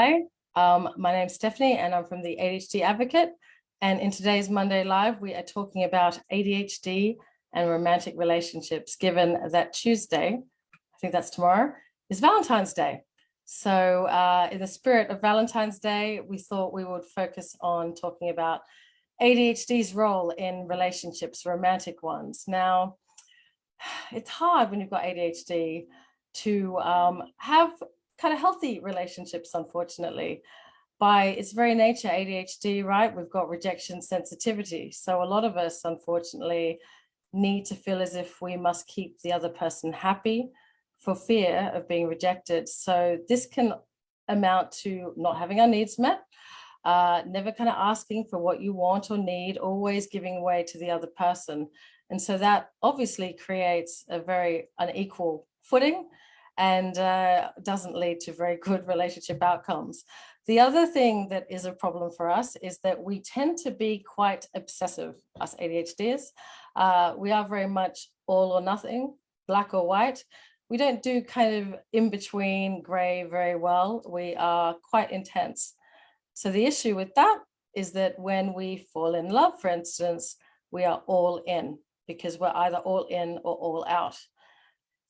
Hi, my name's Stephanie and I'm from the ADHD Advocate. And in today's Monday Live, we are talking about ADHD and romantic relationships, given that Tuesday, I think that's tomorrow, is Valentine's Day. So in the spirit of Valentine's Day, we thought we would focus on talking about ADHD's role in relationships, romantic ones. Now, it's hard when you've got ADHD to have kind of healthy relationships, unfortunately. By its very nature, ADHD, right? We've got rejection sensitivity. So a lot of us, unfortunately, need to feel as if we must keep the other person happy for fear of being rejected. So this can amount to not having our needs met, never kind of asking for what you want or need, always giving way to the other person. And so that obviously creates a very unequal footing and doesn't lead to very good relationship outcomes. The other thing that is a problem for us is that we tend to be quite obsessive, us ADHDers. We are very much all or nothing, black or white. We don't do kind of in between gray very well. We are quite intense. So the issue with that is that when we fall in love, for instance, we are all in because we're either all in or all out.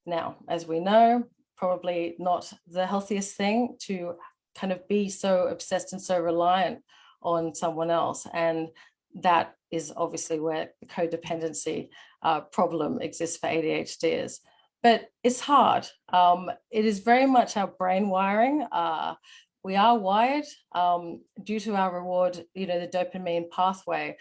Now, as we know, probably not the healthiest thing to kind of be so obsessed and so reliant on someone else. And that is obviously where the codependency problem exists for ADHDers. But it's hard. It is very much our brain wiring. We are wired due to our reward, the dopamine pathway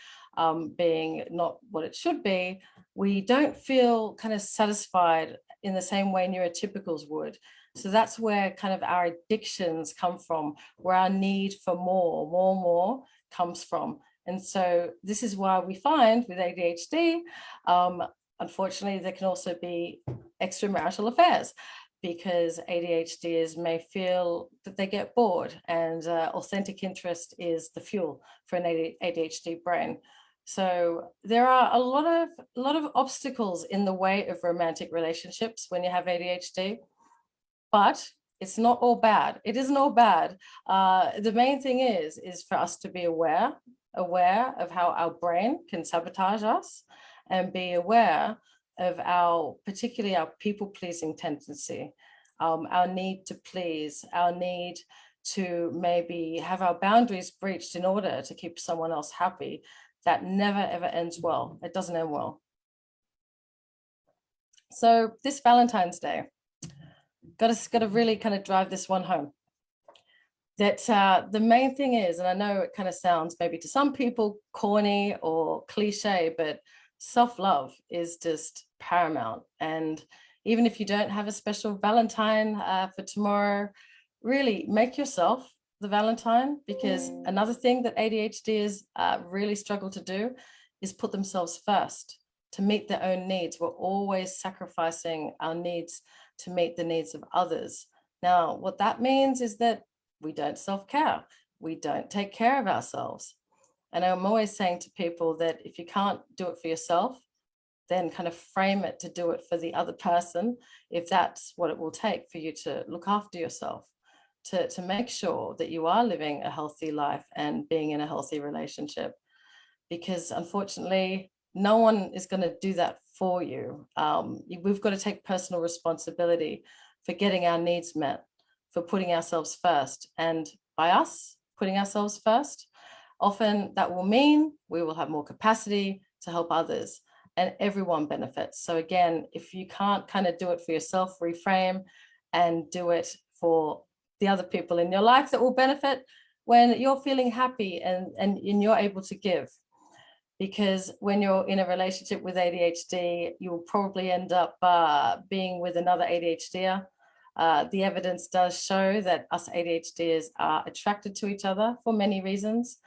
being not what it should be. We don't feel kind of satisfied in the same way neurotypicals would. So that's where kind of our addictions come from, where our need for more comes from. And so this is why we find with ADHD, unfortunately, there can also be extramarital affairs because ADHDers may feel that they get bored and authentic interest is the fuel for an ADHD brain. So there are a lot of obstacles in the way of romantic relationships when you have ADHD, but it's not all bad. It isn't all bad. The main thing is for us to be aware of how our brain can sabotage us and be aware of particularly our people-pleasing tendency, our need to please, our need to maybe have our boundaries breached in order to keep someone else happy. That never, ever ends well. It doesn't end well. So this Valentine's Day, got to really kind of drive this one home. That the main thing is, and I know it kind of sounds maybe to some people corny or cliche, but self-love is just paramount. And even if you don't have a special Valentine for tomorrow, really make yourself the Valentine, because another thing that ADHDers really struggle to do is put themselves first to meet their own needs. We're always sacrificing our needs to meet the needs of others. Now, what that means is that we don't self-care. We don't take care of ourselves. And I'm always saying to people that if you can't do it for yourself, then kind of frame it to do it for the other person, if that's what it will take for you to look after yourself, to make sure that you are living a healthy life and being in a healthy relationship. Because unfortunately, no one is going to do that for you. We've got to take personal responsibility for getting our needs met, for putting ourselves first. And by us putting ourselves first, often that will mean we will have more capacity to help others and everyone benefits. So again, if you can't kind of do it for yourself, reframe and do it for the other people in your life that will benefit when you're feeling happy and you're able to give. Because when you're in a relationship with ADHD, you'll probably end up being with another ADHDer. The evidence does show that us ADHDers are attracted to each other for many reasons.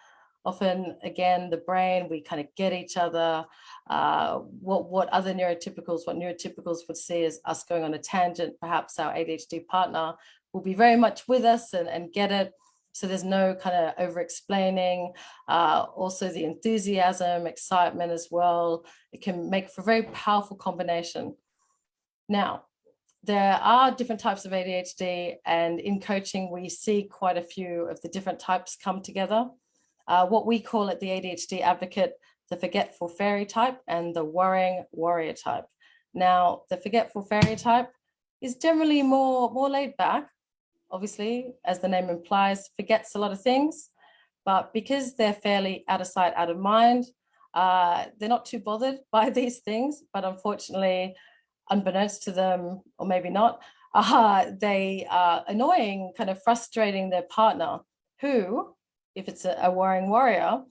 Often, again, the brain, we kind of get each other. What neurotypicals would see is us going on a tangent. Perhaps our ADHD partner will be very much with us and get it. So there's no kind of over explaining. Also the enthusiasm, excitement as well. It can make for a very powerful combination. Now, there are different types of ADHD, and in coaching, we see quite a few of the different types come together. What we call at the ADHD Advocate, the forgetful fairy type and the worrying warrior type. Now, the forgetful fairy type is generally more laid back, obviously, as the name implies, forgets a lot of things, but because they're fairly out of sight, out of mind, they're not too bothered by these things, but unfortunately, unbeknownst to them, or maybe not, they are annoying, kind of frustrating their partner, who, if it's a worrying warrior,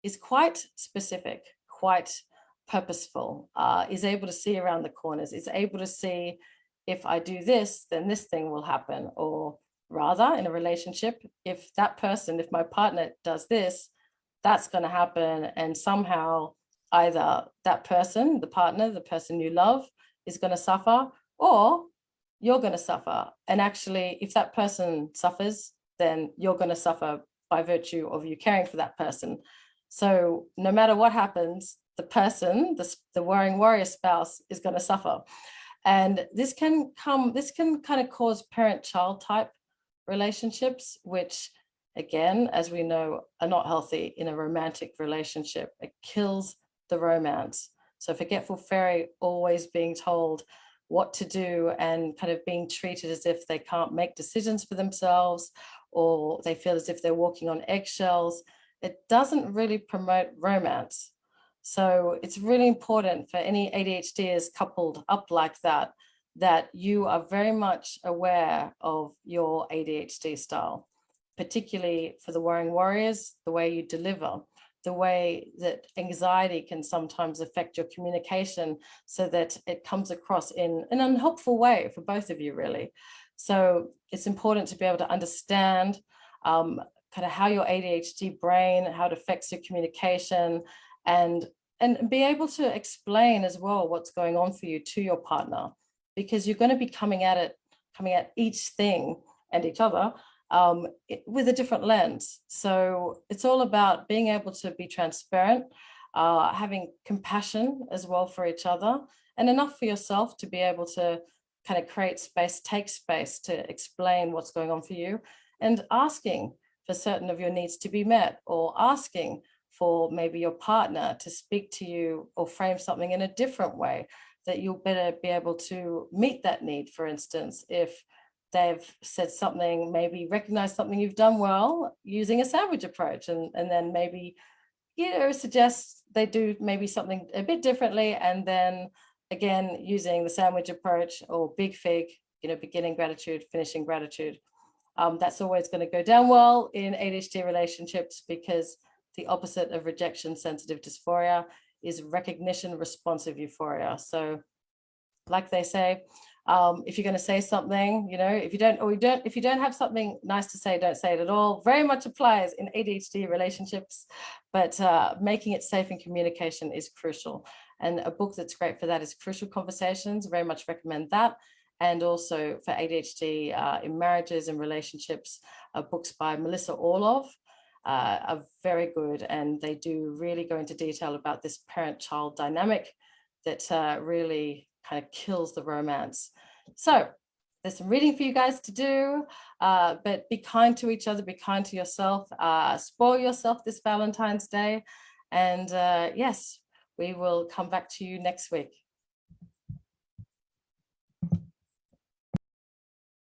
is quite specific, quite purposeful, is able to see around the corners, is able to see, if I do this, then this thing will happen. Or rather, in a relationship, if my partner does this, that's going to happen. And somehow either that person, the partner, the person you love, is going to suffer, or you're going to suffer. And actually, if that person suffers, then you're going to suffer by virtue of you caring for that person. So no matter what happens, the person, the worrying warrior spouse, is going to suffer. And this can kind of cause parent-child type relationships, which, again, as we know, are not healthy in a romantic relationship. It kills the romance. So forgetful fairy always being told what to do and kind of being treated as if they can't make decisions for themselves, or they feel as if they're walking on eggshells. It doesn't really promote romance. So it's really important for any ADHDers coupled up like that, that you are very much aware of your ADHD style, particularly for the worrying warriors, the way you deliver, the way that anxiety can sometimes affect your communication, so that it comes across in an unhelpful way for both of you, really. So it's important to be able to understand kind of how your ADHD brain, how it affects your communication, and be able to explain as well what's going on for you to your partner, because you're going to be coming at each thing and each other with a different lens. So it's all about being able to be transparent, having compassion as well for each other, and enough for yourself to be able to kind of create space, take space to explain what's going on for you, and asking for certain of your needs to be met, or asking for maybe your partner to speak to you or frame something in a different way, that you'll better be able to meet that need. For instance, if they've said something, maybe recognize something you've done well using a sandwich approach, and then maybe, suggest they do maybe something a bit differently, and then again, using the sandwich approach or big fig, beginning gratitude, finishing gratitude. That's always going to go down well in ADHD relationships, because the opposite of rejection sensitive dysphoria is recognition responsive euphoria. So like they say, if you're going to say something, if you don't have something nice to say, don't say it at all. Very much applies in ADHD relationships, but making it safe in communication is crucial. And a book that's great for that is Crucial Conversations. Very much recommend that. And also for ADHD in marriages and relationships, books by Melissa Orlov are very good, and they do really go into detail about this parent-child dynamic that really kind of kills the romance. So there's some reading for you guys to do, but be kind to each other, be kind to yourself, spoil yourself this Valentine's Day, and yes, we will come back to you next week.